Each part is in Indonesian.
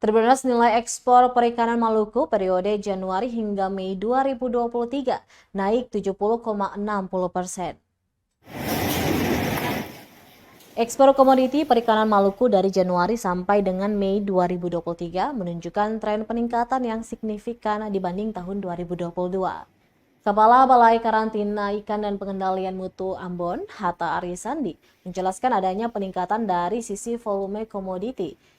Terbatas nilai ekspor perikanan Maluku periode Januari hingga Mei 2023 naik 70,60%. Ekspor komoditi perikanan Maluku dari Januari sampai dengan Mei 2023 menunjukkan tren peningkatan yang signifikan dibanding tahun 2022. Kepala Balai Karantina Ikan dan Pengendalian Mutu Ambon, Hatta Arisandi, menjelaskan adanya peningkatan dari sisi volume komoditi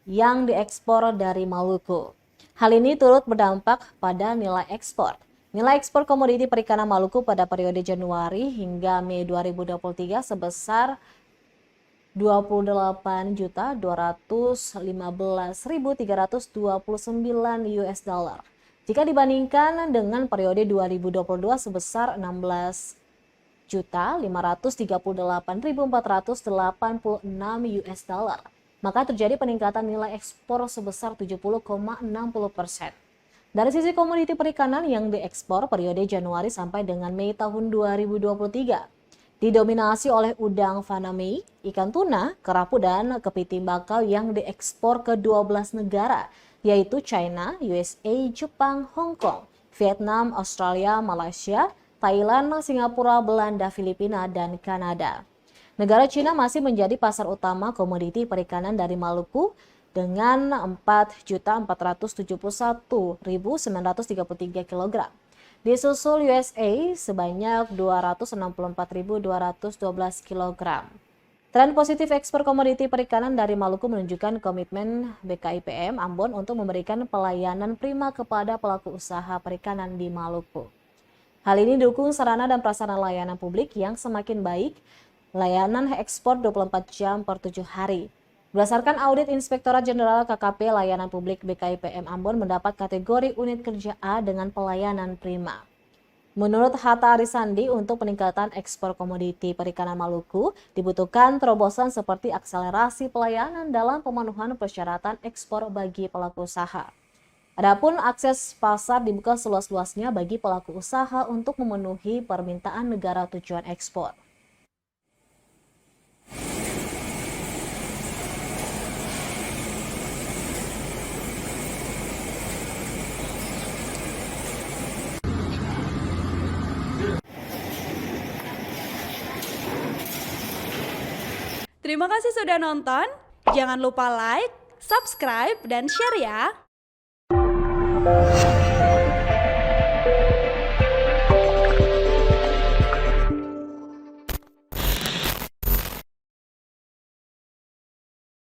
yang diekspor dari Maluku. Hal ini turut berdampak pada nilai ekspor. Nilai ekspor komoditi perikanan Maluku pada periode Januari hingga Mei 2023 sebesar 28.215.329 US dollar. Jika dibandingkan dengan periode 2022 sebesar 16.538.486 US dollar, maka terjadi peningkatan nilai ekspor sebesar 70,60%. Dari sisi komoditi perikanan yang diekspor periode Januari sampai dengan Mei tahun 2023, didominasi oleh udang faname, ikan tuna, kerapu, dan kepiting bakau yang diekspor ke 12 negara, yaitu China, USA, Jepang, Hong Kong, Vietnam, Australia, Malaysia, Thailand, Singapura, Belanda, Filipina, dan Kanada. Negara Cina masih menjadi pasar utama komoditi perikanan dari Maluku dengan 4.471.933 kg. Disusul USA sebanyak 264.212 kg. Tren positif ekspor komoditi perikanan dari Maluku menunjukkan komitmen BKIPM Ambon untuk memberikan pelayanan prima kepada pelaku usaha perikanan di Maluku. Hal ini didukung sarana dan prasarana layanan publik yang semakin baik, layanan ekspor 24 jam per 7 hari. Berdasarkan audit Inspektorat Jenderal KKP Layanan Publik BKIPM Ambon mendapat kategori unit kerja A dengan pelayanan prima. Menurut Hatta Arisandi, untuk peningkatan ekspor komoditi perikanan Maluku dibutuhkan terobosan seperti akselerasi pelayanan dalam pemenuhan persyaratan ekspor bagi pelaku usaha. Adapun akses pasar dibuka seluas-luasnya bagi pelaku usaha untuk memenuhi permintaan negara tujuan ekspor. Terima kasih sudah nonton. Jangan lupa like, subscribe, dan share ya.